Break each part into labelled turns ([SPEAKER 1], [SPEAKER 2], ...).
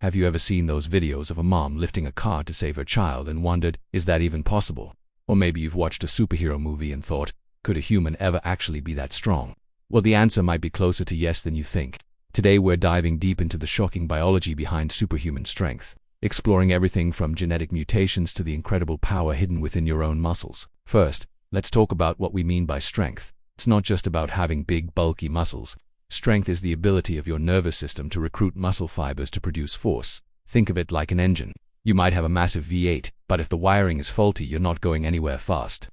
[SPEAKER 1] Have you ever seen those videos of a mom lifting a car to save her child and wondered, is that even possible? Or maybe you've watched a superhero movie and thought, could a human ever actually be that strong? Well, the answer might be closer to yes than you think. Today we're diving deep into the shocking biology behind superhuman strength, exploring everything from genetic mutations to the incredible power hidden within your own muscles. First, let's talk about what we mean by strength. It's not just about having big, bulky muscles. Strength is the ability of your nervous system to recruit muscle fibers to produce force. Think of it like an engine. You might have a massive V8, but if the wiring is faulty, you're not going anywhere fast.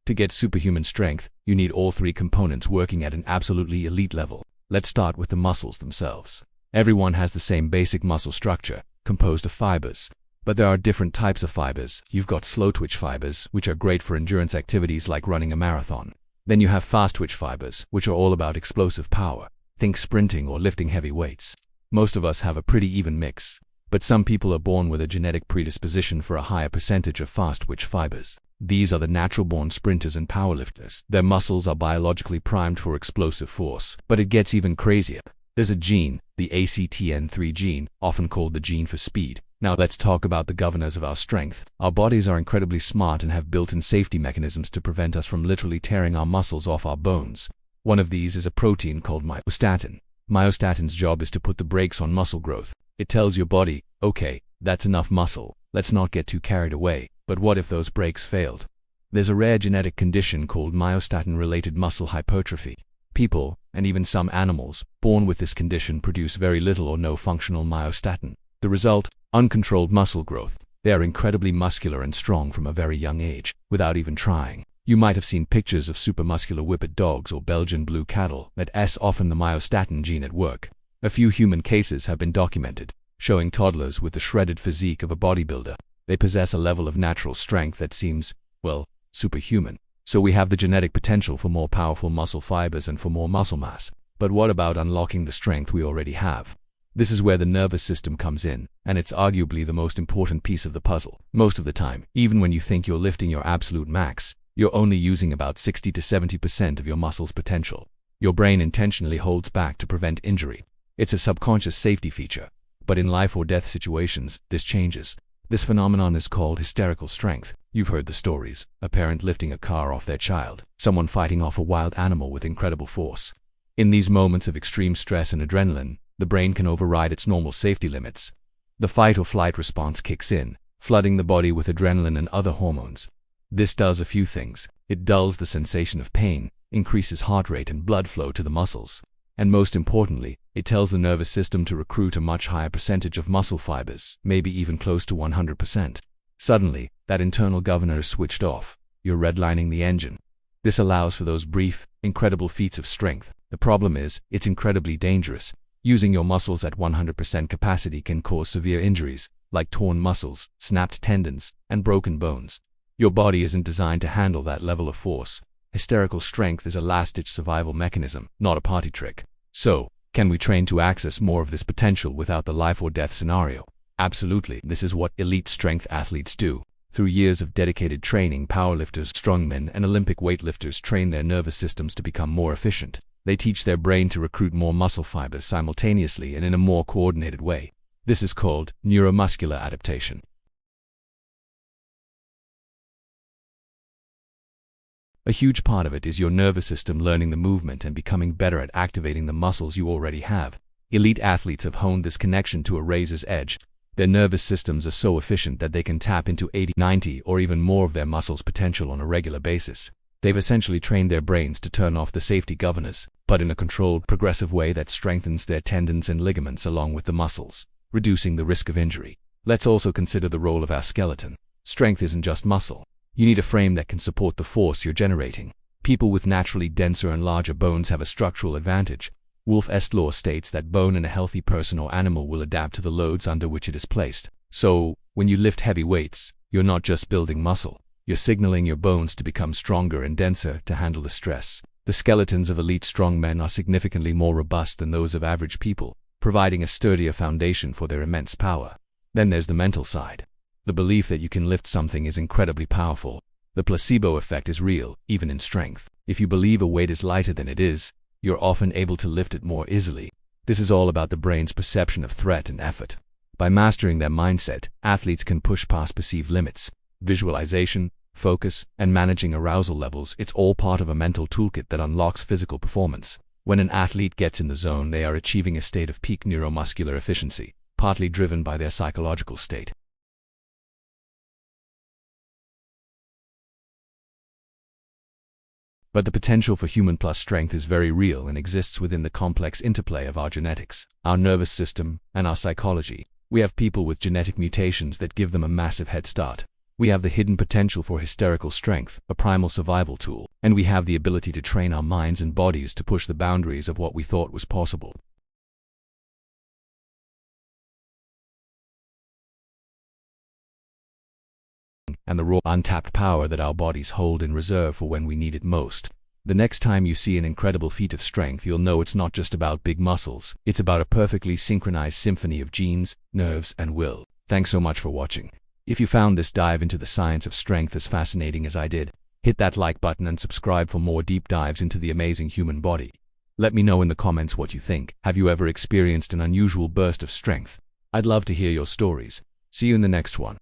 [SPEAKER 1] To get superhuman strength, you need all three components working at an absolutely elite level. Let's start with the muscles themselves. Everyone has the same basic muscle structure, composed of fibers. But there are different types of fibers. You've got slow-twitch fibers, which are great for endurance activities like running a marathon. Then you have fast-twitch fibers, which are all about explosive power. Think sprinting or lifting heavy weights. Most of us have a pretty even mix, but some people are born with a genetic predisposition for a higher percentage of fast-twitch fibers. These are the natural-born sprinters and powerlifters. Their muscles are biologically primed for explosive force. But it gets even crazier. There's a gene, the ACTN3 gene, often called the gene for speed. Now let's talk about the governors of our strength. Our bodies are incredibly smart and have built-in safety mechanisms to prevent us from literally tearing our muscles off our bones. One of these is a protein called myostatin. Myostatin's job is to put the brakes on muscle growth. It tells your body, okay, that's enough muscle, let's not get too carried away. But what if those brakes failed? There's a rare genetic condition called myostatin-related muscle hypertrophy. People, and even some animals, born with this condition produce very little or no functional myostatin. The result? Uncontrolled muscle growth. They are incredibly muscular and strong from a very young age, without even trying. You might have seen pictures of supermuscular whippet dogs or Belgian blue cattle. That's often the myostatin gene at work. A few human cases have been documented, showing toddlers with the shredded physique of a bodybuilder. They possess a level of natural strength that seems, well, superhuman. So we have the genetic potential for more powerful muscle fibers and for more muscle mass. But what about unlocking the strength we already have? This is where the nervous system comes in, and it's arguably the most important piece of the puzzle. Most of the time, even when you think you're lifting your absolute max, you're only using about 60 to 70% of your muscle's potential. Your brain intentionally holds back to prevent injury. It's a subconscious safety feature. But in life or death situations, this changes. This phenomenon is called hysterical strength. You've heard the stories. A parent lifting a car off their child. Someone fighting off a wild animal with incredible force. In these moments of extreme stress and adrenaline, the brain can override its normal safety limits. The fight or flight response kicks in, flooding the body with adrenaline and other hormones. This does a few things. It dulls the sensation of pain, increases heart rate and blood flow to the muscles. And most importantly, it tells the nervous system to recruit a much higher percentage of muscle fibers, maybe even close to 100%. Suddenly, that internal governor is switched off. You're redlining the engine. This allows for those brief, incredible feats of strength. The problem is, it's incredibly dangerous. Using your muscles at 100% capacity can cause severe injuries, like torn muscles, snapped tendons, and broken bones. Your body isn't designed to handle that level of force. Hysterical strength is a last-ditch survival mechanism, not a party trick. So, can we train to access more of this potential without the life or death scenario? Absolutely. This is what elite strength athletes do. Through years of dedicated training, powerlifters, strongmen, and Olympic weightlifters train their nervous systems to become more efficient. They teach their brain to recruit more muscle fibers simultaneously and in a more coordinated way. This is called neuromuscular adaptation. A huge part of it is your nervous system learning the movement and becoming better at activating the muscles you already have. Elite athletes have honed this connection to a razor's edge. Their nervous systems are so efficient that they can tap into 80, 90, or even more of their muscles' potential on a regular basis. They've essentially trained their brains to turn off the safety governors, but in a controlled, progressive way that strengthens their tendons and ligaments along with the muscles, reducing the risk of injury. Let's also consider the role of our skeleton. Strength isn't just muscle. You need a frame that can support the force you're generating. People with naturally denser and larger bones have a structural advantage. Wolff's law states that bone in a healthy person or animal will adapt to the loads under which it is placed. So, when you lift heavy weights, you're not just building muscle. You're signaling your bones to become stronger and denser to handle the stress. The skeletons of elite strongmen are significantly more robust than those of average people, providing a sturdier foundation for their immense power. Then there's the mental side. The belief that you can lift something is incredibly powerful. The placebo effect is real, even in strength. If you believe a weight is lighter than it is, you're often able to lift it more easily. This is all about the brain's perception of threat and effort. By mastering their mindset, athletes can push past perceived limits. Visualization, focus, and managing arousal levels, it's all part of a mental toolkit that unlocks physical performance. When an athlete gets in the zone, they are achieving a state of peak neuromuscular efficiency, partly driven by their psychological state. But the potential for human plus strength is very real and exists within the complex interplay of our genetics, our nervous system, and our psychology. We have people with genetic mutations that give them a massive head start. We have the hidden potential for hysterical strength, a primal survival tool, and we have the ability to train our minds and bodies to push the boundaries of what we thought was possible. And the raw, untapped power that our bodies hold in reserve for when we need it most. The next time you see an incredible feat of strength, you'll know it's not just about big muscles. It's about a perfectly synchronized symphony of genes, nerves, and will. Thanks so much for watching. If you found this dive into the science of strength as fascinating as I did, hit that like button and subscribe for more deep dives into the amazing human body. Let me know in the comments what you think. Have you ever experienced an unusual burst of strength? I'd love to hear your stories. See you in the next one.